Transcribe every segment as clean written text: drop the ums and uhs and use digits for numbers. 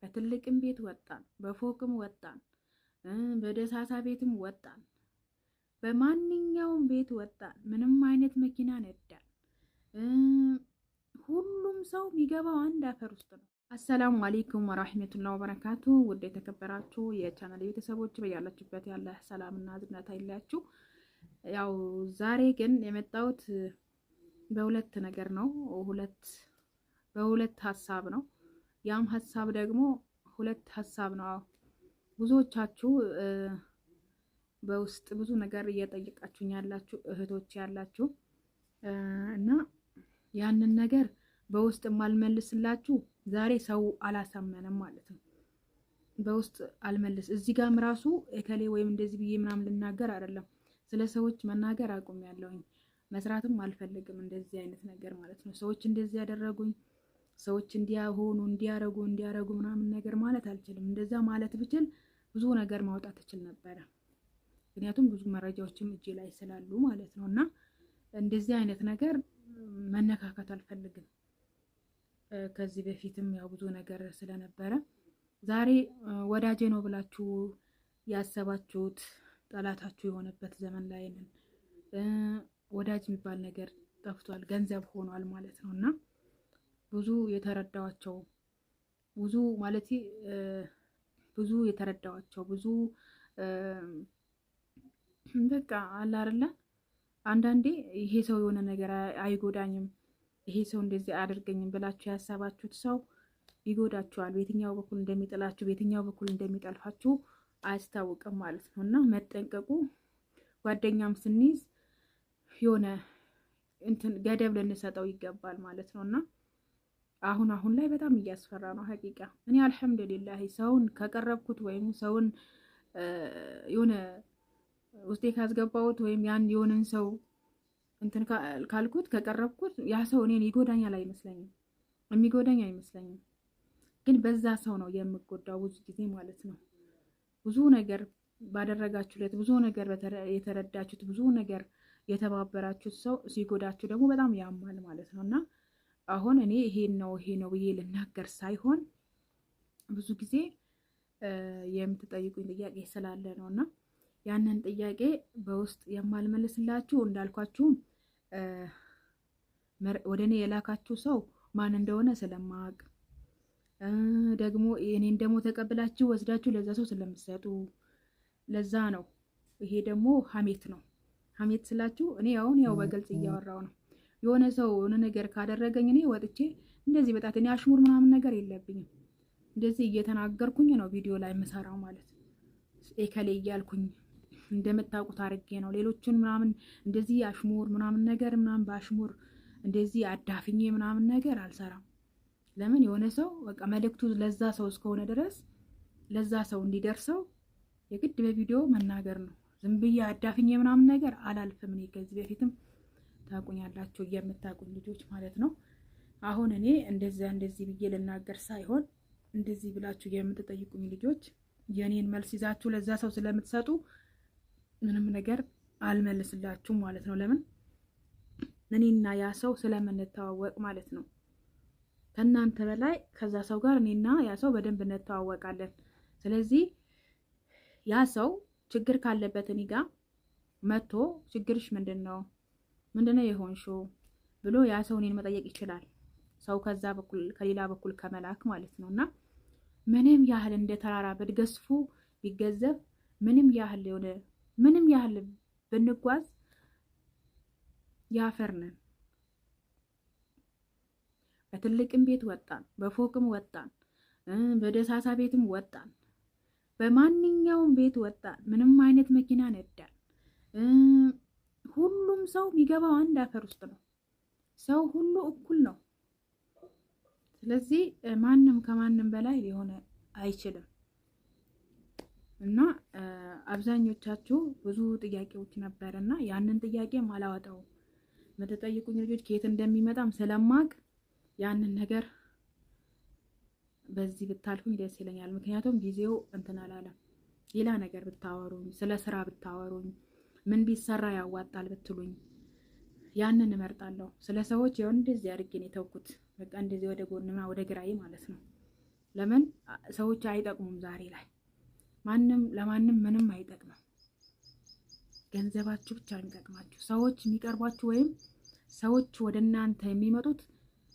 በትልቅም ቤት ወጣን፣ በፎቅም ወጣን፣ በደሳሳ ቤትም ወጣን፣ በማንኛውም ቤት ወጣን፣ ምንም አይነት መኪና ነዳን። ሁሉም ሰው የሚገባው አንድ አፈር ውስጥ ነው። አሰላሙ አለይኩም ወራህመቱላሂ ወበረካቱ። ውድ የተከበራችሁ የቻናል ቤተሰቦች በያላችሁበት ያለ ሰላምና ዝናት አይለያችሁ። ያው ዛሬ ግን የመጣሁት በሁለት ነገር ነው፣ በሁለት ሀሳብ ነው። ያም ሀሳብ ደግሞ ሁለት ሀሳብ ነው። ብዙዎቻችሁ በውስጥ ብዙ ነገር እየጠየቃችሁኝ ያላችሁ እህቶች ያላችሁ እና ያንን ነገር በውስጥ ማልመልስላችሁ ዛሬ ሰው አላሳመነም ማለት ነው። በውስጥ አልመልስ እዚህ ጋርም ራሱ እከሌ ወይም እንደዚህ ብዬ ምናምን ልናገር አይደለም። ስለ ሰዎች መናገር አቁሜያለሁኝ። መስራትም አልፈልግም እንደዚህ አይነት ነገር ማለት ነው። ሰዎች እንደዚህ ያደረጉኝ፣ ሰዎች እንዲያሆኑ እንዲያረጉ ምናምን ነገር ማለት አልችልም። እንደዛ ማለት ብችል ብዙ ነገር ማውጣት እችል ነበረ። ምክንያቱም ብዙ መረጃዎችም እጄ ላይ ስላሉ ማለት ነው። እና እንደዚህ አይነት ነገር መነካከት አልፈልግም። ከዚህ በፊትም ያው ብዙ ነገር ስለነበረ ዛሬ ወዳጄ ነው ብላችሁ ያሰባችሁት ጠላታችሁ የሆነበት ዘመን ላይ ነን። ወዳጅ የሚባል ነገር ጠፍቷል፣ ገንዘብ ሆኗል ማለት ነው። እና ብዙ የተረዳዋቸው ብዙ በቃ አለ አይደለ፣ አንዳንዴ ይሄ ሰው የሆነ ነገር አይጎዳኝም፣ ይሄ ሰው እንደዚህ አያደርገኝም ብላችሁ ያሰባችሁት ሰው ይጎዳችኋል። በየትኛው በኩል እንደሚጥላችሁ በየትኛው በኩል እንደሚጠልፋችሁ አያስታውቅም ማለት ነው። እና መጠንቀቁ፣ ጓደኛም ስንይዝ የሆነ እንትን ገደብ ልንሰጠው ይገባል ማለት ነው። እና አሁን ላይ በጣም እያስፈራ ነው ሀቂቃ። እኔ አልሐምዱሊላህ ሰውን ከቀረብኩት ወይም ሰውን የሆነ ውስጤ ካስገባሁት ወይም ያን የሆነን ሰው እንትን ካልኩት ከቀረብኩት ያ ሰው እኔን ይጎዳኛል አይመስለኝም፣ የሚጎዳኝ አይመስለኝም። ግን በዛ ሰው ነው የምጎዳው ብዙ ጊዜ ማለት ነው። ብዙ ነገር ባደረጋችሁለት፣ ብዙ ነገር የተረዳችሁት፣ ብዙ ነገር የተባበራችሁት ሰው ሲጎዳችሁ ደግሞ በጣም ያማል ማለት ነው። እና አሁን እኔ ይሄ ነው ብዬ ልናገር ሳይሆን ብዙ ጊዜ የምትጠይቁኝ ጥያቄ ስላለ ነው። እና ያንን ጥያቄ በውስጥ የማልመልስላችሁ እንዳልኳችሁም ወደ እኔ የላካችሁ ሰው ማን እንደሆነ ስለማቅ ደግሞ እኔን ደግሞ ተቀብላችሁ ወስዳችሁ ለዛ ሰው ስለምትሰጡ ለዛ ነው። ይሄ ደግሞ ሀሜት ነው። ሀሜት ስላችሁ እኔ አሁን ያው በግልጽ እያወራው ነው። የሆነ ሰው የሆነ ነገር ካደረገኝ እኔ ወጥቼ እንደዚህ በጣት እኔ አሽሙር ምናምን ነገር የለብኝም። እንደዚህ እየተናገርኩኝ ነው ቪዲዮ ላይ የምሰራው ማለት ኤከሌ እያልኩኝ እንደምታውቁት አድርጌ ነው። ሌሎችን ምናምን እንደዚህ አሽሙር ምናምን ነገር ምናምን በአሽሙር እንደዚህ አዳፍኜ ምናምን ነገር አልሰራም። ለምን የሆነ ሰው በቃ መልእክቱ ለዛ ሰው እስከሆነ ድረስ ለዛ ሰው እንዲደርሰው የግድ በቪዲዮ መናገር ነው። ዝም ብዬ አዳፍኜ ምናምን ነገር አላልፍም። እኔ ከዚህ በፊትም ታውቁኛላችሁ የምታውቁኝ ልጆች ማለት ነው። አሁን እኔ እንደዚህ ብዬ ልናገር ሳይሆን እንደዚህ ብላችሁ የምትጠይቁኝ ልጆች የኔን መልስ ይዛችሁ ለዛ ሰው ስለምትሰጡ ምንም ነገር አልመልስላችሁም ማለት ነው። ለምን እኔና ያ ሰው ስለምንተዋወቅ ማለት ነው። ከእናንተ በላይ ከዛ ሰው ጋር እኔና ያ ሰው በደንብ እንተዋወቃለን። ስለዚህ ያ ሰው ችግር ካለበት እኔ ጋር መጥቶ ችግርሽ ምንድነው የሆንሽው ብሎ ያ ሰው እኔን መጠየቅ ይችላል። ሰው ከዛ በኩል ከሌላ በኩል ከመላክ ማለት ነው። እና ምንም ያህል እንደ ተራራ ብትገዝፉ ቢገዘፍ ምንም ያህል ብንጓዝ ያፈርነን። በትልቅም ቤት ወጣን፣ በፎቅም ወጣን፣ በደሳሳ ቤትም ወጣን፣ በማንኛውም ቤት ወጣን፣ ምንም አይነት መኪና ነዳን። ሁሉም ሰው የሚገባው አንድ አፈር ውስጥ ነው። ሰው ሁሉ እኩል ነው። ስለዚህ ማንም ከማንም በላይ ሊሆን አይችልም። እና አብዛኞቻችሁ ብዙ ጥያቄዎች ነበርና ያንን ጥያቄም አላወጣውም። የምትጠይቁኝ ልጆች ከየት እንደሚመጣም ስለማቅ ያንን ነገር በዚህ ብታልፉኝ ደስ ይለኛል። ምክንያቱም ጊዜው እንትን አላለም። ሌላ ነገር ብታወሩኝ፣ ስለ ስራ ብታወሩኝ፣ ምን ቢሰራ ያዋጣል ብትሉኝ ያንን እመርጣለሁ። ስለ ሰዎች ያው እንደዚህ አድርጌ ነው የተውኩት። በቃ እንደዚህ ወደ ጎንና ወደ ግራዬ ማለት ነው። ለምን ሰዎች አይጠቅሙም። ዛሬ ላይ ማንም ለማንም ምንም አይጠቅምም። ገንዘባችሁ ብቻ የሚጠቅማችሁ። ሰዎች የሚቀርቧችሁ ወይም ሰዎች ወደ እናንተ የሚመጡት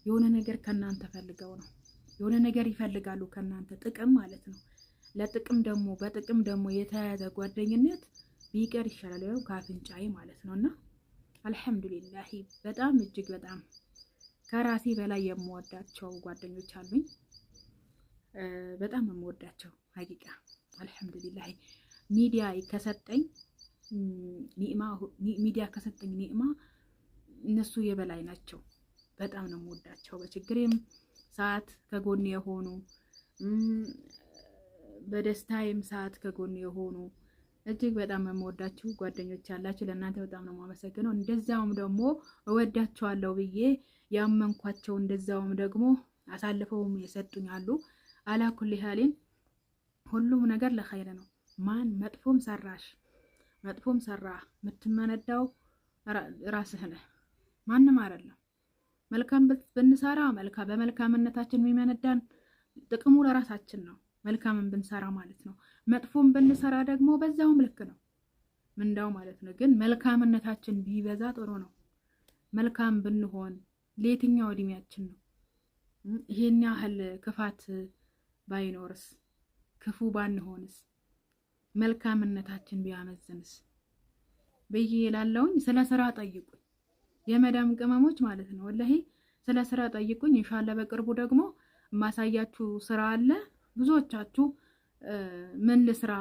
የሆነ ነገር ከእናንተ ፈልገው ነው። የሆነ ነገር ይፈልጋሉ ከእናንተ ጥቅም ማለት ነው። ለጥቅም ደግሞ በጥቅም ደግሞ የተያያዘ ጓደኝነት ቢቀር ይሻላል፣ ያው ካፍንጫይ ማለት ነውና አልሐምዱሊላህ በጣም እጅግ በጣም ከራሴ በላይ የምወዳቸው ጓደኞች አሉኝ። በጣም የምወዳቸው ሀቂቃ አልሐምዱሊላህ። ሚዲያ ከሰጠኝ ኒዕማ እነሱ የበላይ ናቸው። በጣም ነው የምወዳቸው። በችግሬም ሰዓት ከጎን የሆኑ በደስታዬም ሰዓት ከጎን የሆኑ እጅግ በጣም የምወዳችሁ ጓደኞች ያላችሁ ለእናንተ በጣም ነው የማመሰግነው። እንደዛውም ደግሞ እወዳቸዋለሁ ብዬ ያመንኳቸው እንደዛውም ደግሞ አሳልፈውም የሰጡኝ አሉ። አላኩል ሀሊን ሁሉም ነገር ለኸይር ነው። ማን መጥፎም ሰራ የምትመነዳው ራስህ ነህ፣ ማንም አይደለም። መልካም ብንሰራ በመልካምነታችን የሚመነዳን ጥቅሙ ለራሳችን ነው። መልካምን ብንሰራ ማለት ነው። መጥፎም ብንሰራ ደግሞ በዛውም ልክ ነው ምንዳው ማለት ነው። ግን መልካምነታችን ቢበዛ ጥሩ ነው። መልካም ብንሆን ለየትኛው እድሜያችን ነው? ይሄን ያህል ክፋት ባይኖርስ፣ ክፉ ባንሆንስ፣ መልካምነታችን ቢያመዝንስ ብዬ እላለሁኝ። ስለ ስራ ጠይቁኝ የመዳም ቅመሞች ማለት ነው። ወላሂ ስለ ስራ ጠይቁኝ። ኢንሻአላህ በቅርቡ ደግሞ ማሳያችሁ ስራ አለ። ብዙዎቻችሁ ምን ልስራ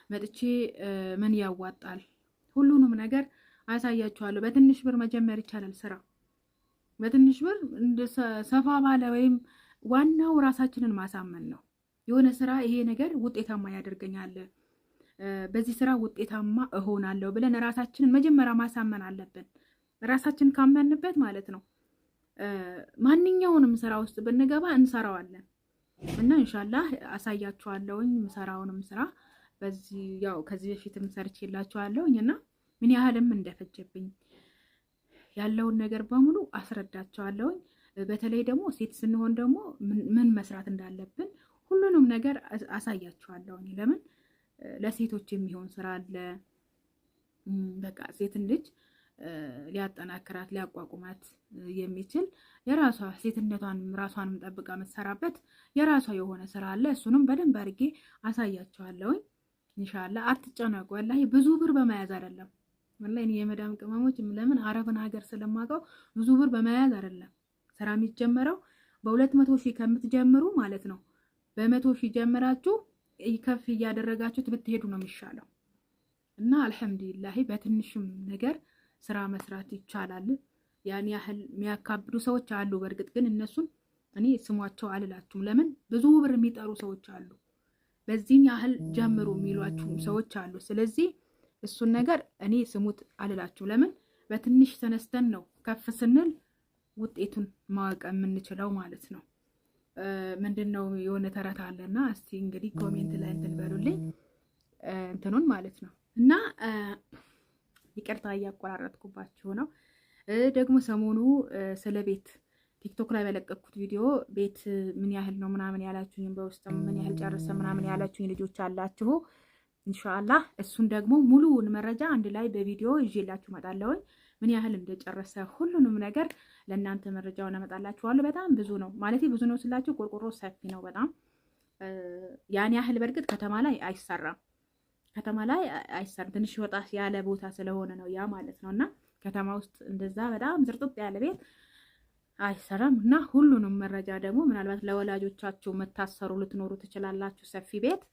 መጥቼ ምን ያዋጣል፣ ሁሉንም ነገር አሳያችኋለሁ። በትንሽ ብር መጀመር ይቻላል። ስራ በትንሽ ብር ሰፋ ባለ ወይም ዋናው ራሳችንን ማሳመን ነው። የሆነ ስራ ይሄ ነገር ውጤታማ ያደርገኛል፣ በዚህ ስራ ውጤታማ እሆናለሁ ብለን ራሳችንን መጀመሪያ ማሳመን አለብን። ራሳችን ካመንበት ማለት ነው ማንኛውንም ስራ ውስጥ ብንገባ እንሰራዋለን። እና ኢንሻአላህ አሳያችኋለሁኝ የምሰራውንም ስራ በዚህ ያው ከዚህ በፊትም ሰርቼላችኋለሁኝ እና ምን ያህልም እንደፈጀብኝ ያለውን ነገር በሙሉ አስረዳችኋለሁኝ። በተለይ ደግሞ ሴት ስንሆን ደግሞ ምን መስራት እንዳለብን ሁሉንም ነገር አሳያችኋለሁኝ። ለምን ለሴቶች የሚሆን ስራ አለ። በቃ ሴትን ልጅ ሊያጠናክራት ሊያቋቁማት የሚችል የራሷ ሴትነቷን ራሷንም ጠብቃ የምትሰራበት የራሷ የሆነ ስራ አለ። እሱንም በደንብ አድርጌ አሳያችኋለሁኝ ኢንሻአላህ። አትጨነቁ። ወላሂ ብዙ ብር በመያዝ አይደለም። ወላሂ የመዳም ቅመሞች ለምን አረብን ሀገር ስለማውቀው ብዙ ብር በመያዝ አይደለም ስራ የሚጀመረው። በ200 ሺህ ከምትጀምሩ ማለት ነው በ100 ሺህ ጀምራችሁ ከፍ እያደረጋችሁት ብትሄዱ ነው የሚሻለው። እና አልሐምዱሊላህ በትንሽም ነገር ስራ መስራት ይቻላል። ያን ያህል የሚያካብዱ ሰዎች አሉ። በእርግጥ ግን እነሱን እኔ ስሟቸው አልላችሁም። ለምን ብዙ ብር የሚጠሩ ሰዎች አሉ። በዚህን ያህል ጀምሩ የሚሏችሁ ሰዎች አሉ። ስለዚህ እሱን ነገር እኔ ስሙት አልላችሁም። ለምን በትንሽ ተነስተን ነው ከፍ ስንል ውጤቱን ማወቅ የምንችለው ማለት ነው። ምንድነው የሆነ ተረት አለና እስቲ እንግዲህ ኮሜንት ላይ እንትን በሉልኝ እንትኑን ማለት ነው። እና ይቅርታ እያቆራረጥኩባችሁ ነው። ደግሞ ሰሞኑ ስለ ቤት ቲክቶክ ላይ በለቀኩት ቪዲዮ ቤት ምን ያህል ነው ምናምን ያላችሁኝ፣ በውስጥም ምን ያህል ጨርሰ ምናምን ያላችሁኝ ልጆች አላችሁ። ኢንሻአላህ እሱን ደግሞ ሙሉውን መረጃ አንድ ላይ በቪዲዮ ይዤላችሁ እመጣለሁ። ምን ያህል እንደጨረሰ ሁሉንም ነገር ለእናንተ መረጃውን አመጣላችኋለሁ። በጣም ብዙ ነው ማለት ብዙ ነው ስላችሁ ቆርቆሮ ሰፊ ነው በጣም ያን ያህል። በእርግጥ ከተማ ላይ አይሰራም፣ ትንሽ ወጣ ያለ ቦታ ስለሆነ ነው ያ ማለት ነው። እና ከተማ ውስጥ እንደዛ በጣም ዝርጥጥ ያለ ቤት አይሰራም። እና ሁሉንም መረጃ ደግሞ ምናልባት ለወላጆቻችሁ መታሰሩ ልትኖሩ ትችላላችሁ። ሰፊ ቤት